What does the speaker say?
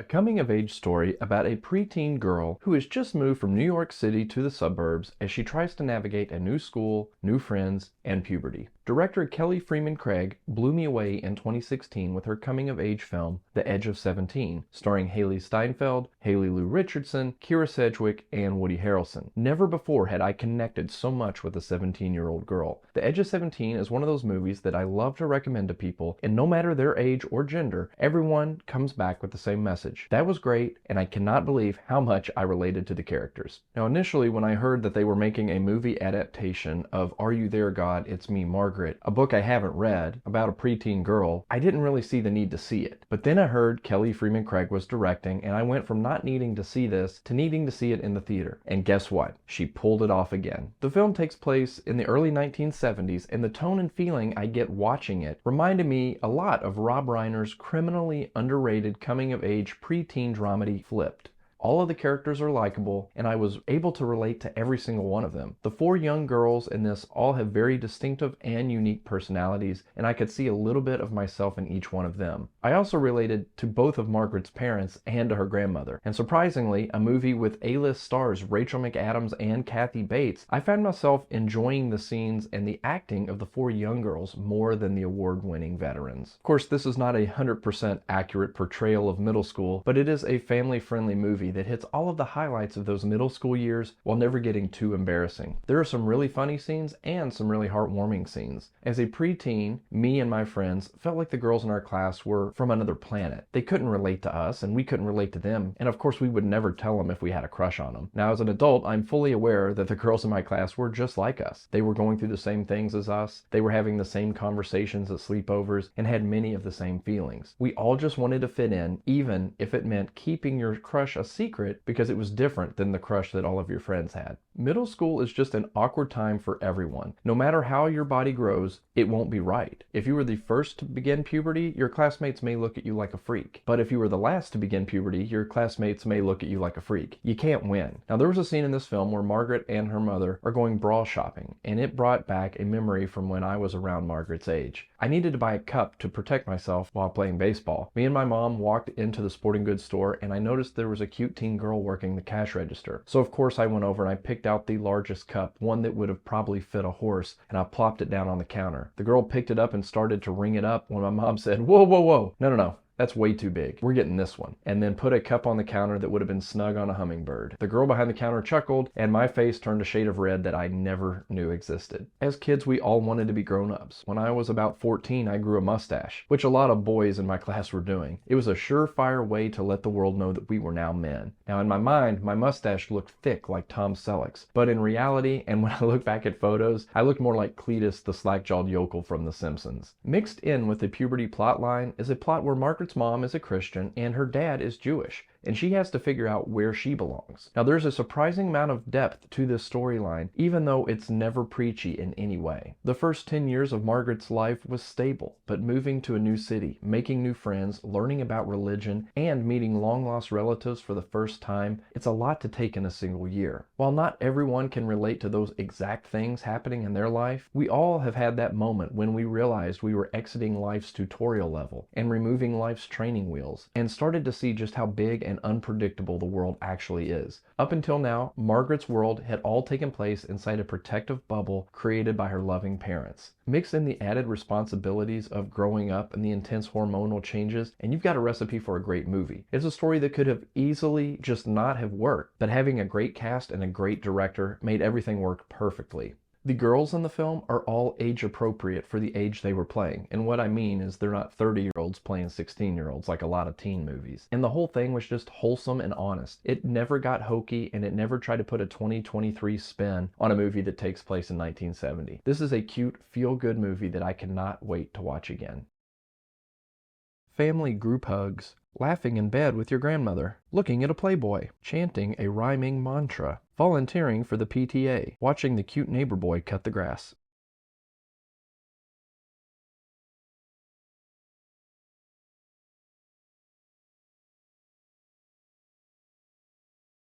A coming-of-age story about a preteen girl who has just moved from New York City to the suburbs as she tries to navigate a new school, new friends, and puberty. Director Kelly Fremon Craig blew me away in 2016 with her coming-of-age film, The Edge of 17, starring Haley Steinfeld, Haley Lou Richardson, Kira Sedgwick, and Woody Harrelson. Never before had I connected so much with a 17-year-old girl. The Edge of 17 is one of those movies that I love to recommend to people, and no matter their age or gender, everyone comes back with the same message. That was great, and I cannot believe how much I related to the characters. Now, initially, when I heard that they were making a movie adaptation of Are You There, God? It's Me, Margaret, a book I haven't read, about a preteen girl, I didn't really see the need to see it. But then I heard Kelly Fremon Craig was directing, and I went from not needing to see this to needing to see it in the theater. And guess what? She pulled it off again. The film takes place in the early 1970s, and the tone and feeling I get watching it reminded me a lot of Rob Reiner's criminally underrated coming-of-age preteen dramedy Flipped. All of the characters are likable, and I was able to relate to every single one of them. The four young girls in this all have very distinctive and unique personalities, and I could see a little bit of myself in each one of them. I also related to both of Margaret's parents and to her grandmother. And surprisingly, a movie with A-list stars Rachel McAdams and Kathy Bates, I found myself enjoying the scenes and the acting of the four young girls more than the award-winning veterans. Of course, this is not a 100% accurate portrayal of middle school, but it is a family-friendly movie that hits all of the highlights of those middle school years while never getting too embarrassing. There are some really funny scenes and some really heartwarming scenes. As a preteen, me and my friends felt like the girls in our class were from another planet. They couldn't relate to us, and we couldn't relate to them, and of course we would never tell them if we had a crush on them. Now, as an adult, I'm fully aware that the girls in my class were just like us. They were going through the same things as us, they were having the same conversations at sleepovers, and had many of the same feelings. We all just wanted to fit in, even if it meant keeping your crush a secret because it was different than the crush that all of your friends had. Middle school is just an awkward time for everyone. No matter how your body grows, it won't be right. If you were the first to begin puberty, your classmates may look at you like a freak. But if you were the last to begin puberty, your classmates may look at you like a freak. You can't win. Now, there was a scene in this film where Margaret and her mother are going bra shopping, and it brought back a memory from when I was around Margaret's age. I needed to buy a cup to protect myself while playing baseball. Me and my mom walked into the sporting goods store, and I noticed there was a cute teen girl working the cash register. So of course I went over and I picked out the largest cup, one that would have probably fit a horse, and I plopped it down on the counter. The girl picked it up and started to ring it up when my mom said, "Whoa, whoa, whoa, no. That's way too big. We're getting this one." And then put a cup on the counter that would have been snug on a hummingbird. The girl behind the counter chuckled, and my face turned a shade of red that I never knew existed. As kids, we all wanted to be grown-ups. When I was about 14, I grew a mustache, which a lot of boys in my class were doing. It was a surefire way to let the world know that we were now men. Now, in my mind, my mustache looked thick like Tom Selleck's, but in reality, and when I look back at photos, I looked more like Cletus, the slack-jawed yokel from The Simpsons. Mixed in with the puberty plotline is a plot where Margaret's mom is a Christian and her dad is Jewish, and she has to figure out where she belongs. Now, there's a surprising amount of depth to this storyline, even though it's never preachy in any way. The first 10 years of Margaret's life was stable, but moving to a new city, making new friends, learning about religion, and meeting long-lost relatives for the first time, it's a lot to take in a single year. While not everyone can relate to those exact things happening in their life, we all have had that moment when we realized we were exiting life's tutorial level and removing life's training wheels, and started to see just how big and unpredictable the world actually is. Up until now, Margaret's world had all taken place inside a protective bubble created by her loving parents. Mix in the added responsibilities of growing up and the intense hormonal changes, and you've got a recipe for a great movie. It's a story that could have easily just not have worked, but having a great cast and a great director made everything work perfectly. The girls in the film are all age appropriate for the age they were playing, and what I mean is they're not 30-year-olds playing 16-year-olds like a lot of teen movies. And the whole thing was just wholesome and honest. It never got hokey, and it never tried to put a 2023 spin on a movie that takes place in 1970. This is a cute, feel-good movie that I cannot wait to watch again. Family group hugs, laughing in bed with your grandmother, looking at a Playboy, chanting a rhyming mantra, volunteering for the PTA, watching the cute neighbor boy cut the grass.